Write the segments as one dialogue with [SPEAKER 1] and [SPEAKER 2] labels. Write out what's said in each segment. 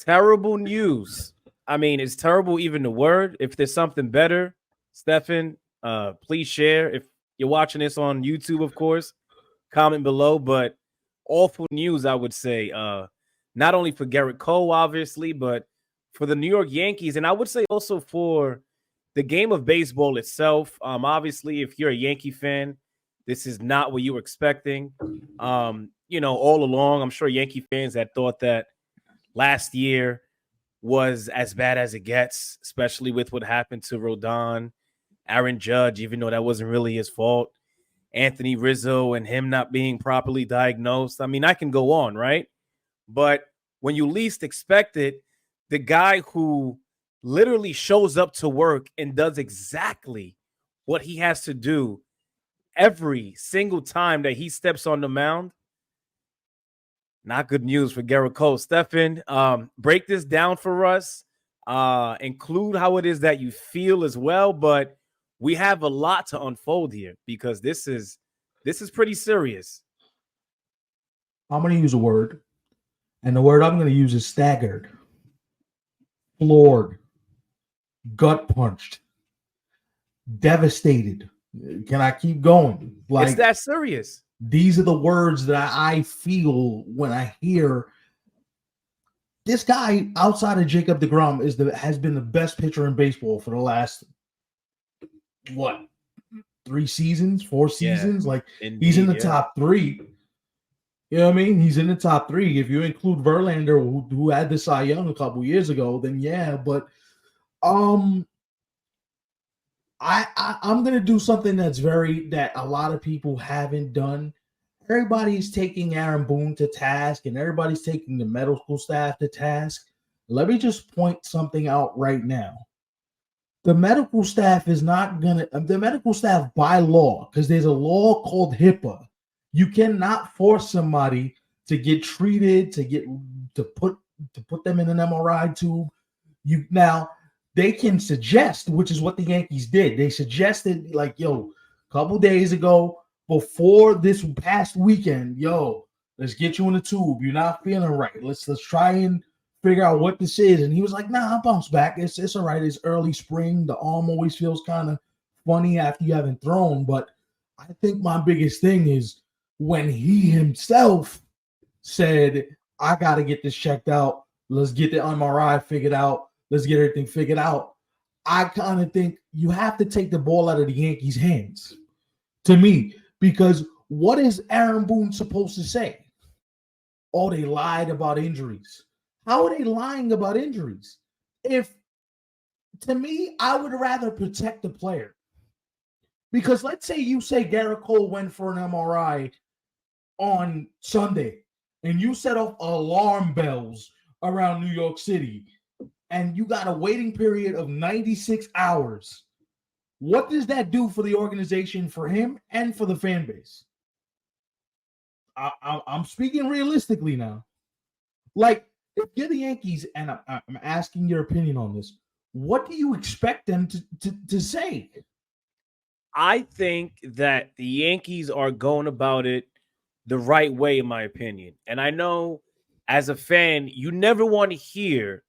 [SPEAKER 1] Terrible news. I mean, is terrible even the word? If there's something better, Stefan, please share. If you're watching this on YouTube, of course, comment below. But awful news, I would say. Not only for Gerrit Cole, obviously, but for the New York Yankees, and I would say also for the game of baseball itself. Obviously, if you're a Yankee fan, this is not what you were expecting. All along, I'm sure Yankee fans had thought that last year was as bad as it gets, especially with what happened to Rodon, Aaron Judge, even though that wasn't really his fault, Anthony Rizzo, and him not being properly diagnosed. I mean, I can go on, right? But when you least expect it, the guy who literally shows up to work and does exactly what he has to do every single time that he steps on the mound, not good news for Gerrit Cole. Stefan, break this down for us. Include how it is that you feel as well, but we have a lot to unfold here because this is pretty serious.
[SPEAKER 2] I'm going to use a word, and the word I'm going to use is staggered, floored, gut punched, devastated. Can I keep going?
[SPEAKER 1] It's that serious.
[SPEAKER 2] These are the words that I feel when I hear this guy outside of Jacob deGrom has been the best pitcher in baseball for the last 4 seasons.
[SPEAKER 1] Indeed,
[SPEAKER 2] he's in the top 3. You know what I mean? He's in the top 3. If you include Verlander, who had the Cy Young a couple years ago, then yeah. But I'm gonna do something that a lot of people haven't done. Everybody's taking Aaron Boone to task, and everybody's taking the medical staff to task. Let me just point something out right now. The medical staff by law, because there's a law called HIPAA. You cannot force somebody to get treated, to put them in an MRI tube. They can suggest, which is what the Yankees did. They suggested, a couple days ago, before this past weekend, let's get you in the tube. You're not feeling right. Let's try and figure out what this is. And he was like, nah, I'll bounce back. It's all right. It's early spring. The arm always feels kind of funny after you haven't thrown. But I think my biggest thing is when he himself said, I got to get this checked out. Let's get the MRI figured out. Let's get everything figured out. I kind of think you have to take the ball out of the Yankees' hands, to me, because what is Aaron Boone supposed to say? Oh, they lied about injuries. How are they lying about injuries? To me, I would rather protect the player. Because let's say you say Gerrit Cole went for an MRI on Sunday, and you set off alarm bells around New York City, and you got a waiting period of 96 hours. What does that do for the organization, for him, and for the fan base? I'm speaking realistically now. If you're the Yankees, and I'm asking your opinion on this, what do you expect them to say?
[SPEAKER 1] I think that the Yankees are going about it the right way, in my opinion. And I know as a fan, you never want to hear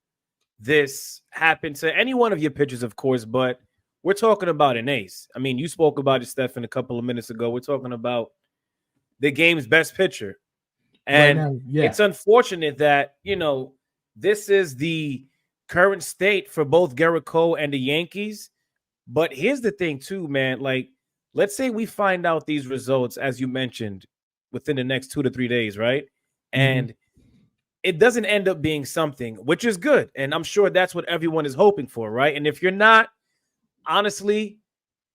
[SPEAKER 1] this happen to any one of your pitchers, of course, but we're talking about an ace. I mean, you spoke about it, Stefan, a couple of minutes ago. We're talking about the game's best pitcher. And
[SPEAKER 2] right now, yeah.
[SPEAKER 1] It's unfortunate that, this is the current state for both Gerrit Cole and the Yankees. But here's the thing, too, man. Let's say we find out these results, as you mentioned, within the next 2 to 3 days, right? Mm-hmm. And it doesn't end up being something, which is good. And I'm sure that's what everyone is hoping for, right? And if you're not, honestly,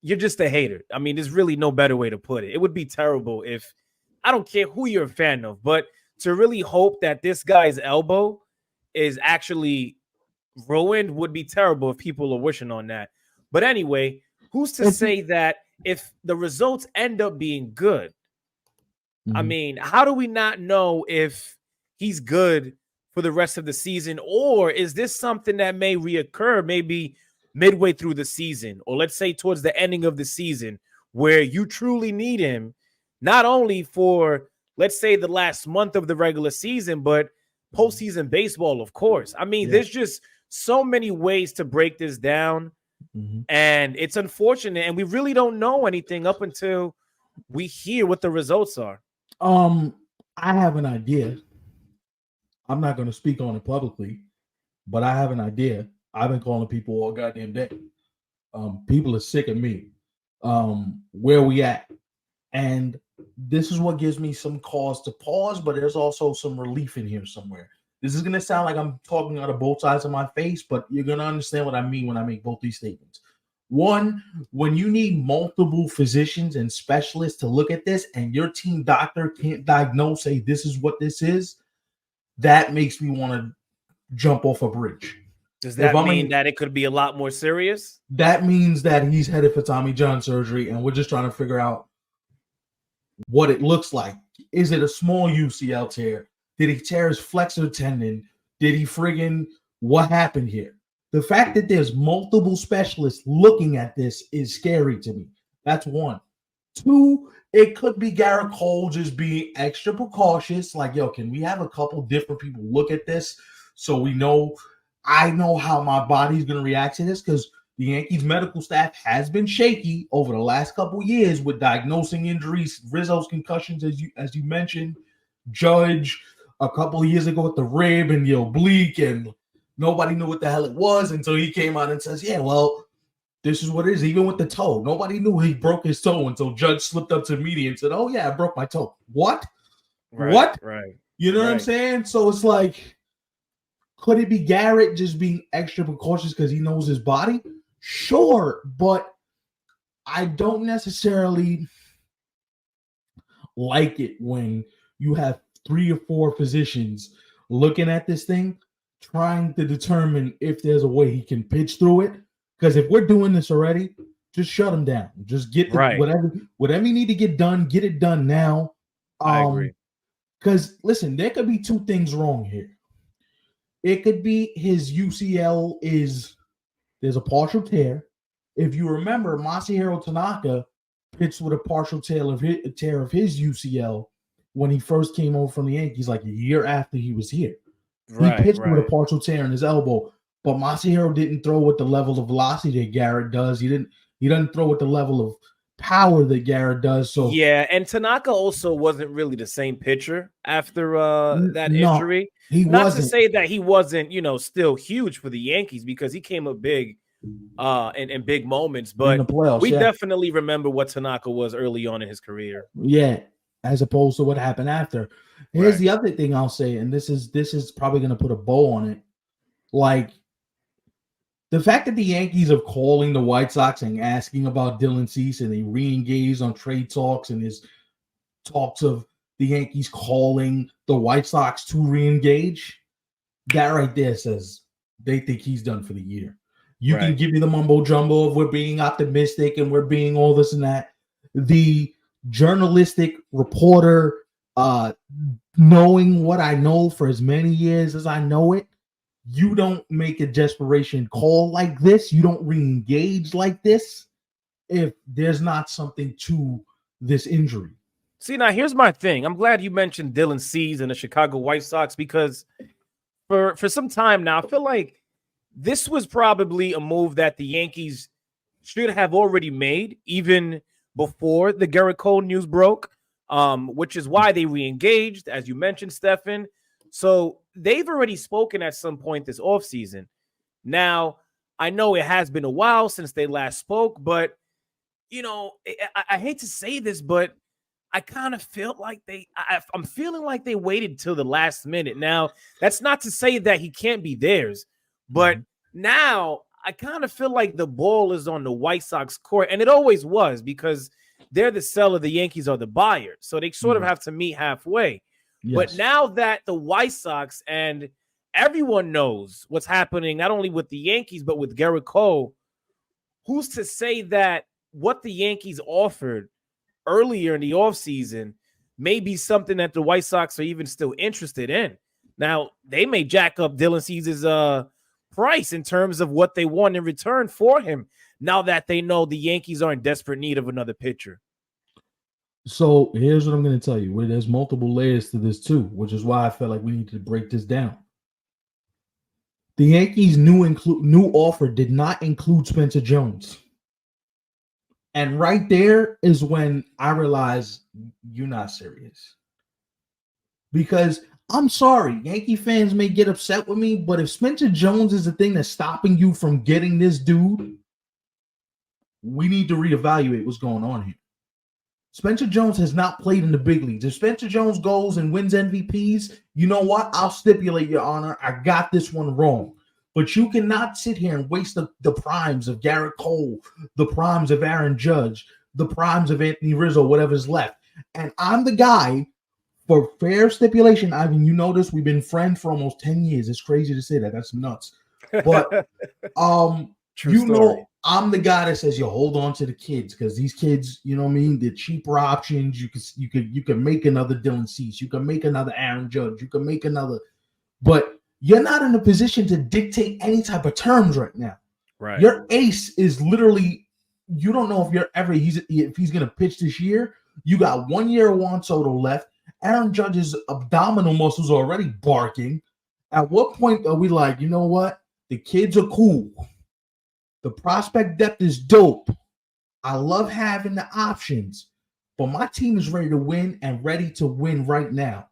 [SPEAKER 1] you're just a hater. I mean, there's really no better way to put it. It would be terrible if, I don't care who you're a fan of, but to really hope that this guy's elbow is actually ruined would be terrible if people are wishing on that. But anyway, who's to say that if the results end up being good? Mm-hmm. I mean, how do we not know if he's good for the rest of the season? Or is this something that may reoccur maybe midway through the season, or let's say towards the ending of the season, where you truly need him, not only for, let's say, the last month of the regular season, but postseason baseball, of course. I mean, there's just so many ways to break this down, and it's unfortunate, and we really don't know anything up until we hear what the results are.
[SPEAKER 2] I have an idea. I'm not going to speak on it publicly, but I have an idea. I've been calling people all goddamn day. People are sick of me. Where we at? And this is what gives me some cause to pause, but there's also some relief in here somewhere. This is going to sound like I'm talking out of both sides of my face, but you're going to understand what I mean when I make both these statements. One, when you need multiple physicians and specialists to look at this and your team doctor can't diagnose, say this is what this is, that makes me want to jump off a bridge.
[SPEAKER 1] Does that mean that it could be a lot more serious?
[SPEAKER 2] That means that he's headed for Tommy John surgery, and we're just trying to figure out what it looks like. Is it a small UCL tear? Did he tear his flexor tendon? Did he what happened here? The fact that there's multiple specialists looking at this is scary to me. That's one. Two, it could be Gerrit Cole just being extra precautious. Like, yo, can we have a couple different people look at this so I know how my body's going to react to this? Because the Yankees medical staff has been shaky over the last couple years with diagnosing injuries. Rizzo's concussions, as you mentioned, Judge a couple of years ago with the rib and the oblique, and nobody knew what the hell it was until he came out and says, yeah, well, this is what it is. Even with the toe, nobody knew he broke his toe until Judge slipped up to media and said, oh, yeah, I broke my toe. What?
[SPEAKER 1] Right,
[SPEAKER 2] what?
[SPEAKER 1] Right.
[SPEAKER 2] You know what I'm saying? So it's like, could it be Gerrit just being extra precautious because he knows his body? Sure, but I don't necessarily like it when you have 3 or 4 physicians looking at this thing, trying to determine if there's a way he can pitch through it. Because if we're doing this already, just shut him down. Just get whatever you need to get done, get it done now.
[SPEAKER 1] I agree.
[SPEAKER 2] Because listen, there could be 2 things wrong here. It could be his UCL there's a partial tear. If you remember, Masahiro Tanaka pitched with a partial tear of his UCL when he first came over from the Yankees, like a year after he was here. He pitched with a partial tear in his elbow, but Masahiro didn't throw with the level of velocity that Gerrit does. He doesn't throw with the level of power that Gerrit does. So
[SPEAKER 1] yeah, and Tanaka also wasn't really the same pitcher after that injury.
[SPEAKER 2] He wasn't.
[SPEAKER 1] To say that he wasn't, still huge for the Yankees, because he came up big in big moments, but
[SPEAKER 2] in the playoffs,
[SPEAKER 1] we definitely remember what Tanaka was early on in his career.
[SPEAKER 2] Yeah, as opposed to what happened after. Here's the other thing I'll say, and this is probably going to put a bow on it. Like, the fact that the Yankees are calling the White Sox and asking about Dylan Cease, and they re-engaged on trade talks, and his talks of the Yankees calling the White Sox to re-engage, that right there says they think he's done for the year. You can give me the mumbo jumbo of we're being optimistic and we're being all this and that. The journalistic reporter, knowing what I know for as many years as I know it, you don't make a desperation call like this. You don't re-engage like this if there's not something to this injury.
[SPEAKER 1] See, now here's my thing. I'm glad you mentioned Dylan Cease and the Chicago White Sox, because for some time now, I feel like this was probably a move that the Yankees should have already made even before the Gerrit Cole news broke, which is why they re-engaged, as you mentioned, Stefan. So they've already spoken at some point this offseason. Now, I know it has been a while since they last spoke, but, I hate to say this, but I kind of felt like I'm feeling like they waited till the last minute. Now, that's not to say that he can't be theirs, but now I kind of feel like the ball is on the White Sox court, and it always was, because they're the seller, the Yankees are the buyer. So they sort of have to meet halfway. Yes. But now that the White Sox and everyone knows what's happening, not only with the Yankees, but with Gerrit Cole, who's to say that what the Yankees offered earlier in the offseason may be something that the White Sox are even still interested in? Now, they may jack up Dylan Cease's price in terms of what they want in return for him, now that they know the Yankees are in desperate need of another pitcher.
[SPEAKER 2] So here's what I'm going to tell you. Where there's multiple layers to this too, which is why I felt like we need to break this down. The Yankees' new offer did not include Spencer Jones. And right there is when I realized you're not serious. Because I'm sorry, Yankee fans may get upset with me, but if Spencer Jones is the thing that's stopping you from getting this dude, we need to reevaluate what's going on here. Spencer Jones has not played in the big leagues. If Spencer Jones goes and wins MVPs, you know what? I'll stipulate, Your Honor, I got this one wrong. But you cannot sit here and waste the primes of Gerrit Cole, the primes of Aaron Judge, the primes of Anthony Rizzo, whatever's left. And I'm the guy, for fair stipulation, Ivan, you know this, we've been friends for almost 10 years. It's crazy to say that. That's nuts. But you know, I'm the guy that says you hold on to the kids because these kids, you know what I mean, they're cheaper options. You can make another Dylan Cease, you can make another Aaron Judge, you can make another, but you're not in a position to dictate any type of terms right now.
[SPEAKER 1] Right.
[SPEAKER 2] Your ace is literally, you don't know if he's gonna pitch this year. You got 1 year of Juan Soto left. Aaron Judge's abdominal muscles are already barking. At what point are we like, you know what? The kids are cool. The prospect depth is dope. I love having the options, but my team is ready to win and ready to win right now.